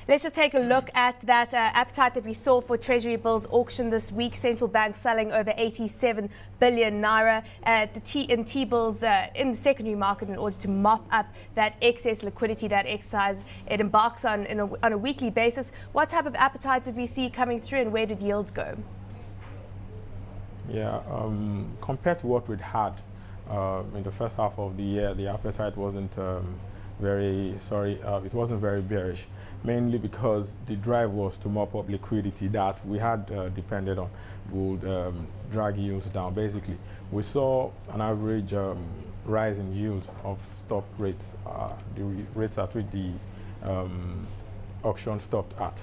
Let's just take a look at that appetite that we saw for Treasury bills auction this week. Central banks selling over 87 billion naira in T-bills in the secondary market in order to mop up that excess liquidity, that exercise it embarks on on a weekly basis. What type of appetite did we see coming through, and where did yields go? Yeah, compared to what we'd had in the first half of the year, the appetite wasn't it wasn't very bearish, mainly because the drive was to mop up liquidity that we had depended on would drag yields down. Basically, we saw an average rise in yields of stock rates, the rates at which the auction stopped at.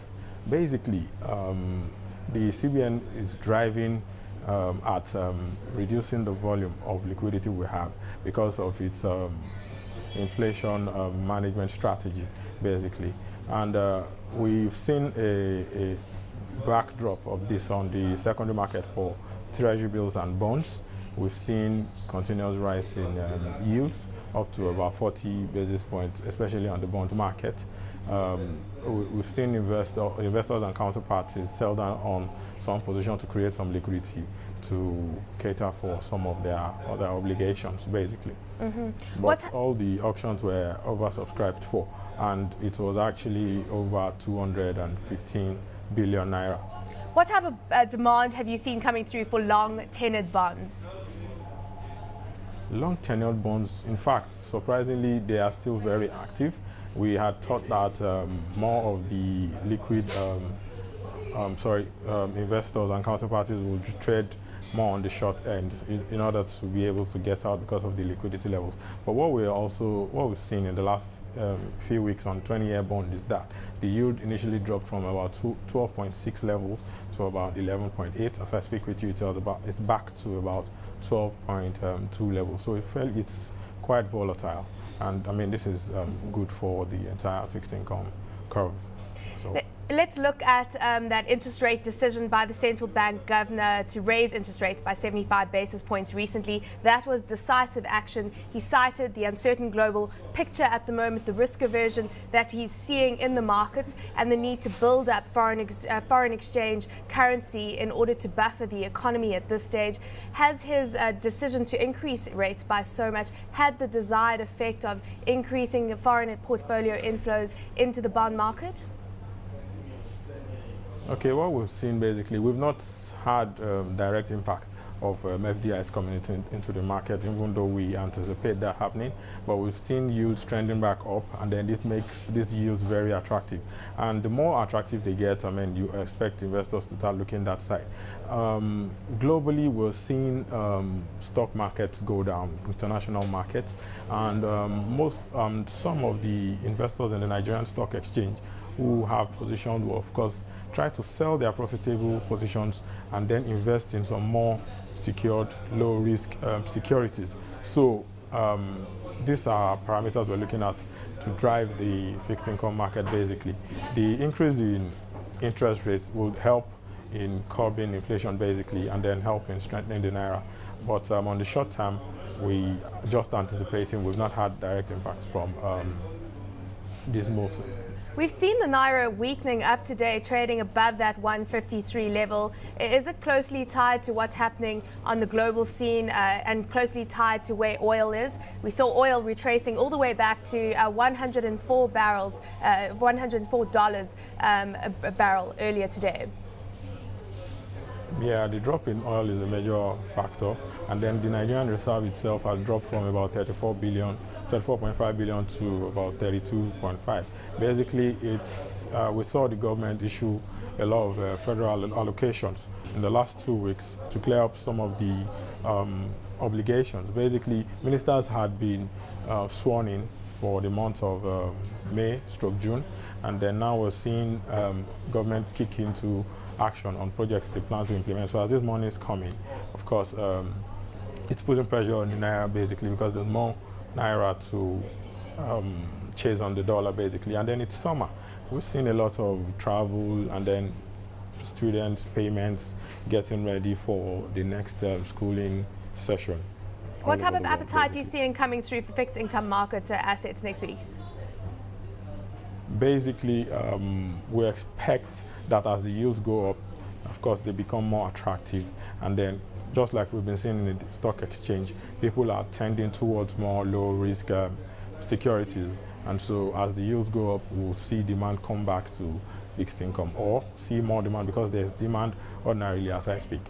Basically, the CBN is driving at reducing the volume of liquidity we have because of its inflation management strategy, basically. And we've seen a backdrop of this on the secondary market for Treasury bills and bonds. We've seen continuous rise in yields up to about 40 basis points, especially on the bond market. We've seen investors and counterparties sell down on some position to create some liquidity to cater for some of their other obligations, basically. But all the auctions were oversubscribed for, and it was actually over 215 billion naira. What type of demand have you seen coming through for long-tenured bonds? Long-tenured bonds, in fact, surprisingly, they are still very active. We had thought that more of the liquid investors and counterparties would trade more on the short end in order to be able to get out because of the liquidity levels. But what we've seen in the last few weeks on 20-year bond is that the yield initially dropped from about 12.6 level to about 11.8. As I speak with you, it's back to about 12.2 level. So it's quite volatile. And I mean, this is good for the entire fixed income curve. So let's look at that interest rate decision by the central bank governor to raise interest rates by 75 basis points recently. That was decisive action. He cited the uncertain global picture at the moment, the risk aversion that he's seeing in the markets, and the need to build up foreign exchange currency in order to buffer the economy at this stage. Has his decision to increase rates by so much had the desired effect of increasing the foreign portfolio inflows into the bond market? Okay, what we've seen basically, we've not had direct impact of FDIs coming into the market, even though we anticipate that happening. But we've seen yields trending back up, and then this makes these yields very attractive. And the more attractive they get, I mean, you expect investors to start looking that side. Globally, we're seeing stock markets go down, international markets, and some of the investors in the Nigerian Stock Exchange who have positioned will, of course, try to sell their profitable positions and then invest in some more secured, low-risk securities. So these are parameters we're looking at to drive the fixed income market, basically. The increase in interest rates will help in curbing inflation, basically, and then help in strengthening the naira. But on the short term, we just anticipating, we've not had direct impacts from these moves. We've seen the naira weakening up today, trading above that 153 level. Is it closely tied to what's happening on the global scene and closely tied to where oil is? We saw oil retracing all the way back to $104 a barrel earlier today. Yeah, the drop in oil is a major factor, and then the Nigerian reserve itself has dropped from about 34.5 billion to about 32.5. Basically, we saw the government issue a lot of federal allocations in the last 2 weeks to clear up some of the obligations. Basically, ministers had been sworn in for the month of May/June, and then now we're seeing government kick into action on projects they plan to implement. So as this money is coming, of course, it's putting pressure on the naira, basically, because there's more naira to chase on the dollar, basically. And then it's summer. We've seen a lot of travel, and then students' payments, getting ready for the next schooling session. What type of appetite are you seeing coming through for fixed income market assets next week? Basically, we expect that as the yields go up, of course, they become more attractive. And then, just like we've been seeing in the stock exchange, people are tending towards more low-risk securities. And so as the yields go up, we'll see demand come back to fixed income, or see more demand because there's demand ordinarily as I speak.